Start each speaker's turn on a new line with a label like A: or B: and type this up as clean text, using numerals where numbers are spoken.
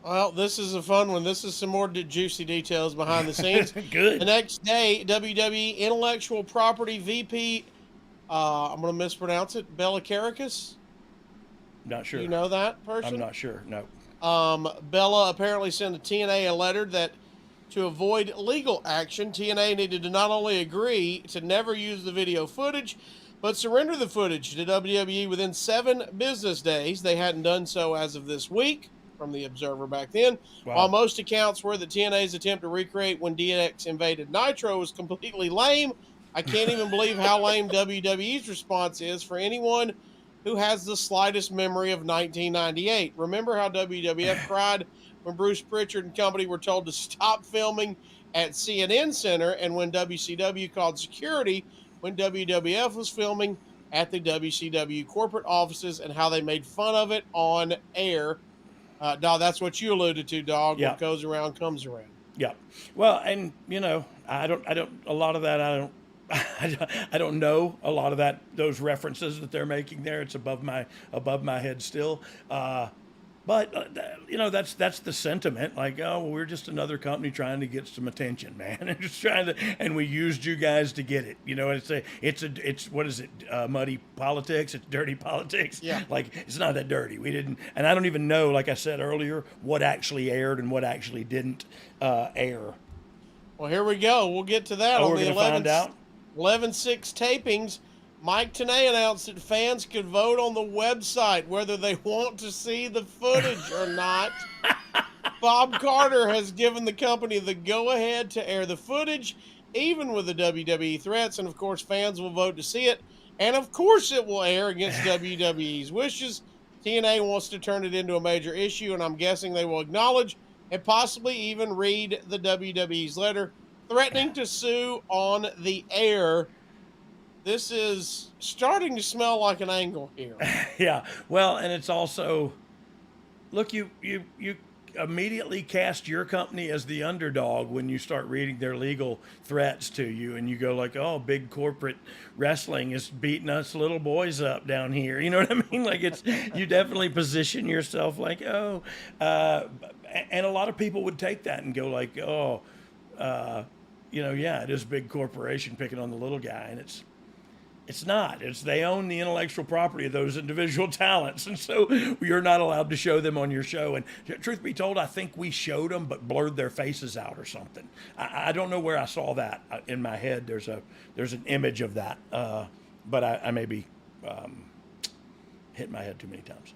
A: Well, this is a fun one. This is some more juicy details behind the scenes. The
B: Good.
A: next day, WWE Intellectual Property VP, I'm going to mispronounce it, Bella Caracas.
B: Not
A: Do you
B: sure.
A: know that
B: I'm
A: person?
B: not sure. No.
A: Bella apparently sent a TNA a letter that to avoid legal action, TNA needed to not only agree to never use the video footage, but surrender the footage to WWE within 7 business days. They hadn't done so as of this week, from the Observer back then. While
B: Wow.
A: most accounts were that TNA's attempt to recreate when DX invaded Nitro was completely lame, I can't even believe how lame WWE's response is for anyone who has the slightest memory of 1998. Remember how WWF cried when Bruce Pritchard and company were told to stop filming at CNN Center, and when WCW called security when WWF was filming at the WCW corporate offices, and how they made fun of it on air. Dog, that's what you alluded to, dog.
B: Yeah.
A: What goes around comes around.
B: Yeah. Well, and a lot of that, I don't know a lot of those references that they're making there. It's above my head still. But that's the sentiment. Like, oh, well, we're just another company trying to get some attention, man, and just trying to, and we used you guys to get it. It's what is it? Muddy politics. It's dirty politics.
A: Yeah.
B: Like, it's not that dirty. We didn't, and I don't even know, like I said earlier, what actually aired and what actually didn't air.
A: Well, here we go. We'll get to that
B: Oh,
A: on
B: we're
A: the
B: gonna find out.
A: 11/6 tapings. Mike Tenay announced that fans could vote on the website whether they want to see the footage or not. Bob Carter has given the company the go ahead to air the footage, even with the WWE threats. And of course, fans will vote to see it. And of course, it will air against WWE's wishes. TNA wants to turn it into a major issue, and I'm guessing they will acknowledge and possibly even read the WWE's letter threatening to sue on the air. This is starting to smell like an angle here.
B: Yeah. Well, and it's also, look, you immediately cast your company as the underdog when you start reading their legal threats to you, and you go like, oh, big corporate wrestling is beating us little boys up down here. You know what I mean? Like, it's, you definitely position yourself like, oh, uh, and a lot of people would take that and go like, oh, yeah, it is a big corporation picking on the little guy, and it's not. It's they own the intellectual property of those individual talents, and so you're not allowed to show them on your show. And truth be told, I think we showed them but blurred their faces out or something. I don't know where I saw that in my head. There's an image of that, but I may be hitting my head too many times.